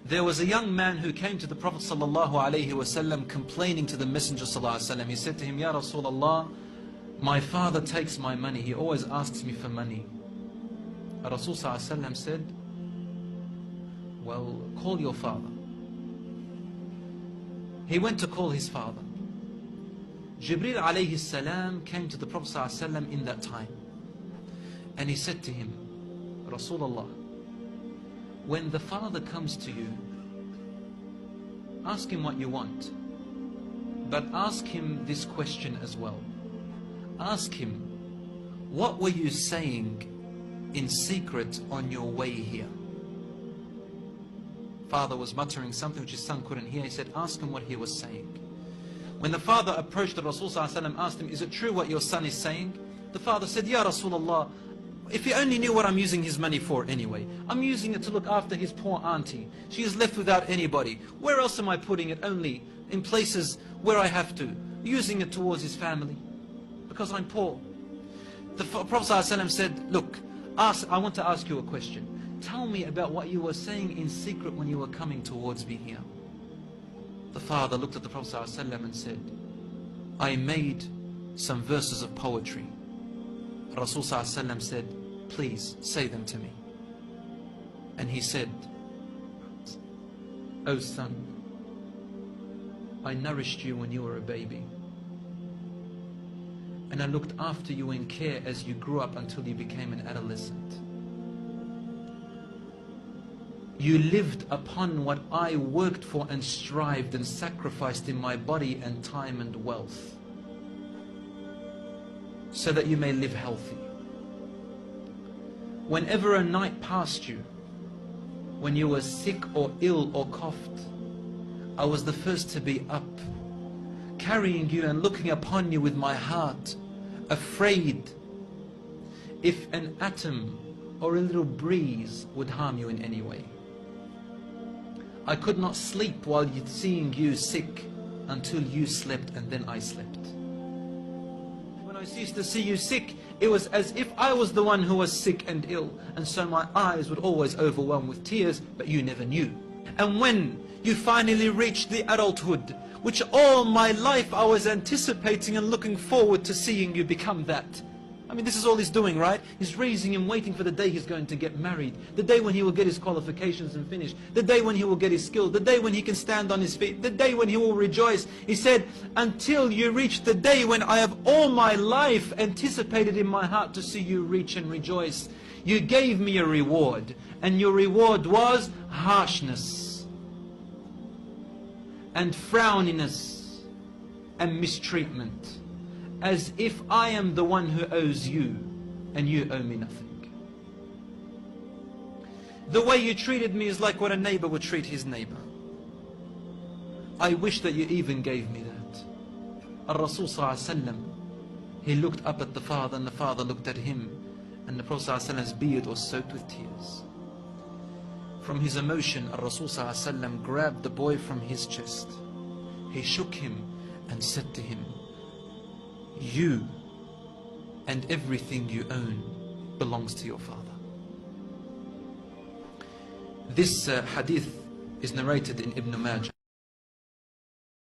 There was a young man who came to the Prophet ﷺ complaining to the Messenger ﷺ. He said to him, Ya Rasool Allah, my father takes my money. He always asks me for money. Rasul ﷺ said, well, call your father. He went to call his father. Jibreel alayhi salam came to the Prophet ﷺ in that time. And he said to him, Rasulullah, when the father comes to you, ask him what you want. But ask him this question as well. Ask him, what were you saying in secret on your way here? Father was muttering something which his son couldn't hear. He said, ask him what he was saying. When the father approached the Rasul ﷺ, asked him, is it true what your son is saying? The father said, Ya Rasulullah, if he only knew what I'm using his money for anyway. I'm using it to look after his poor auntie. She is left without anybody. Where else am I putting it? Only in places where I have to. Using it towards his family. Because I'm poor. The Prophet ﷺ said, look, I want to ask you a question. Tell me about what you were saying in secret when you were coming towards me here. The father looked at the Prophet ﷺ and said, I made some verses of poetry. Rasul ﷺ said, please say them to me. And he said, O son, I nourished you when you were a baby. And I looked after you in care as you grew up until you became an adolescent. You lived upon what I worked for and strived and sacrificed in my body and time and wealth, so that you may live healthy. Whenever a night passed you, when you were sick or ill or coughed, I was the first to be up, carrying you and looking upon you with my heart, afraid if an atom or a little breeze would harm you in any way. I could not sleep while seeing you sick until you slept, and then I slept. When I used to see you sick, it was as if I was the one who was sick and ill, and so my eyes would always overwhelm with tears, but you never knew. And when you finally reached the adulthood, which all my life I was anticipating and looking forward to seeing you become that. I mean, this is all he's doing, right? He's raising him, waiting for the day he's going to get married, the day when he will get his qualifications and finish, the day when he will get his skill, the day when he can stand on his feet, the day when he will rejoice. He said, until you reach the day when I have all my life anticipated in my heart to see you reach and rejoice. You gave me a reward, and your reward was harshness and frowniness and mistreatment, as if I am the one who owes you and you owe me nothing. The way you treated me is like what a neighbor would treat his neighbor. I wish that you even gave me that. Rasul ﷺ, he looked up at the father and the father looked at him, and the Prophet ﷺ's beard was soaked with tears. From his emotion, Rasul ﷺ grabbed the boy from his chest. He shook him and said to him, you and everything you own belongs to your father. This hadith is narrated in Ibn Majah.